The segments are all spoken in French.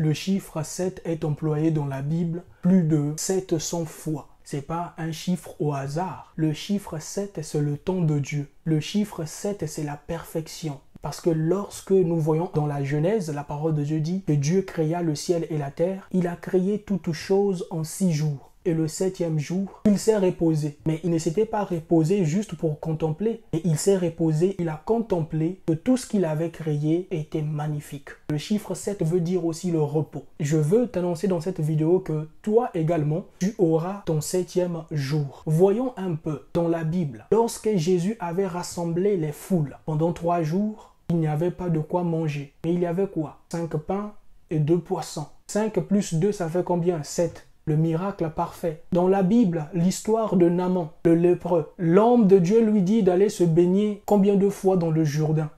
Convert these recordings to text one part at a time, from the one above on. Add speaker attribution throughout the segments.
Speaker 1: Le chiffre 7 est employé dans la Bible plus de 700 fois. C'est pas un chiffre au hasard. Le chiffre 7, c'est le temps de Dieu. Le chiffre 7, c'est la perfection. Parce que lorsque nous voyons dans la Genèse, la parole de Dieu dit que Dieu créa le ciel et la terre, il a créé toutes choses en 6 jours. Et le 7e jour, il s'est reposé. Mais il ne s'était pas reposé juste pour contempler. Et il s'est reposé, il a contemplé que tout ce qu'il avait créé était magnifique. Le chiffre 7 veut dire aussi le repos. Je veux t'annoncer dans cette vidéo que toi également, tu auras ton 7e jour. Voyons un peu dans la Bible. Lorsque Jésus avait rassemblé les foules pendant 3 jours, il n'y avait pas de quoi manger. Mais il y avait quoi? 5 pains et 2 poissons. 5 plus 2, ça fait combien? 7. Le miracle parfait. Dans la Bible, l'histoire de Naaman, le lépreux. L'homme de Dieu lui dit d'aller se baigner combien de fois dans le Jourdain?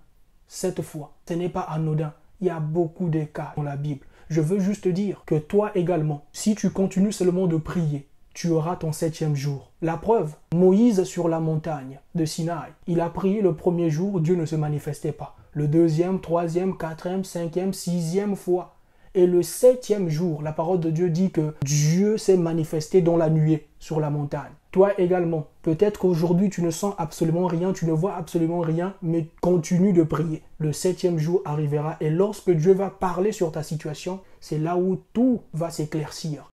Speaker 1: 7 fois. Ce n'est pas anodin. Il y a beaucoup de cas dans la Bible. Je veux juste te dire que toi également, si tu continues seulement de prier, tu auras ton 7e jour. La preuve, Moïse sur la montagne de Sinaï, il a prié le premier jour, Dieu ne se manifestait pas. Le 2e, 3e, 4e, 5e, 6e fois. Et le 7e jour, la parole de Dieu dit que Dieu s'est manifesté dans la nuée sur la montagne. Toi également, peut-être qu'aujourd'hui tu ne sens absolument rien, tu ne vois absolument rien, mais continue de prier. Le 7e jour arrivera et lorsque Dieu va parler sur ta situation, c'est là où tout va s'éclaircir.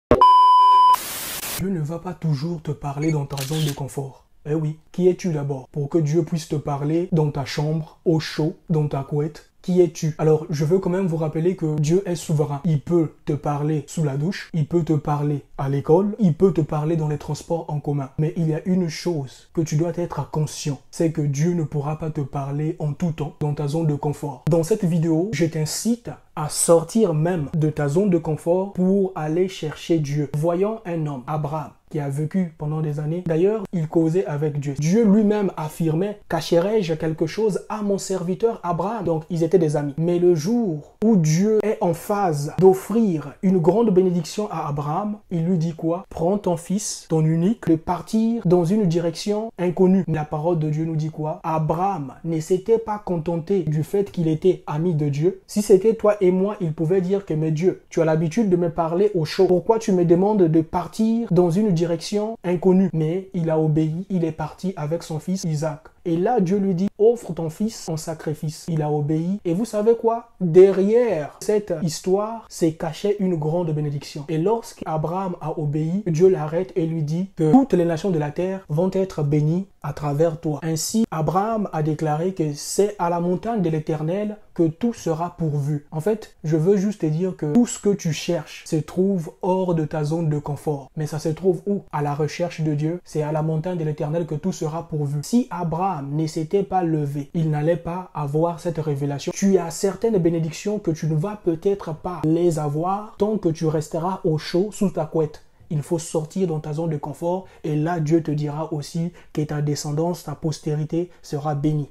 Speaker 1: Dieu ne va pas toujours te parler dans ta zone de confort. Eh oui, qui es-tu d'abord pour que Dieu puisse te parler dans ta chambre, au chaud, dans ta couette? Qui es-tu? Alors, je veux quand même vous rappeler que Dieu est souverain. Il peut te parler sous la douche, il peut te parler à l'école, il peut te parler dans les transports en commun. Mais il y a une chose que tu dois être conscient, c'est que Dieu ne pourra pas te parler en tout temps dans ta zone de confort. Dans cette vidéo, je t'incite à sortir même de ta zone de confort pour aller chercher Dieu. Voyons un homme, Abraham, qui a vécu pendant des années. D'ailleurs, il causait avec Dieu. Dieu lui-même affirmait « Cacherai-je quelque chose à mon serviteur Abraham ?» Donc, ils étaient des amis. Mais le jour où Dieu est en phase d'offrir une grande bénédiction à Abraham, il lui dit quoi? « Prends ton fils, ton unique, de partir dans une direction inconnue. » La parole de Dieu nous dit quoi? Abraham ne s'était pas contenté du fait qu'il était ami de Dieu. Si c'était toi et moi, il pouvait dire que « Mais Dieu, tu as l'habitude de me parler au chaud. Pourquoi tu me demandes de partir dans une direction inconnue ?» Mais il a obéi, il est parti avec son fils Isaac. Et là, Dieu lui dit, offre ton fils en sacrifice. Il a obéi. Et vous savez quoi? Derrière cette histoire, s'est cachée une grande bénédiction. Et lorsqu'Abraham a obéi, Dieu l'arrête et lui dit que toutes les nations de la terre vont être bénies à travers toi. Ainsi, Abraham a déclaré que c'est à la montagne de l'Éternel que tout sera pourvu. En fait, je veux juste te dire que tout ce que tu cherches se trouve hors de ta zone de confort. Mais ça se trouve où? À la recherche de Dieu. C'est à la montagne de l'Éternel que tout sera pourvu. Si Abraham ne s'était pas levé, il n'allait pas avoir cette révélation. Tu as certaines bénédictions que tu ne vas peut-être pas les avoir tant que tu resteras au chaud sous ta couette. Il faut sortir dans ta zone de confort et là, Dieu te dira aussi que ta descendance, ta postérité sera bénie.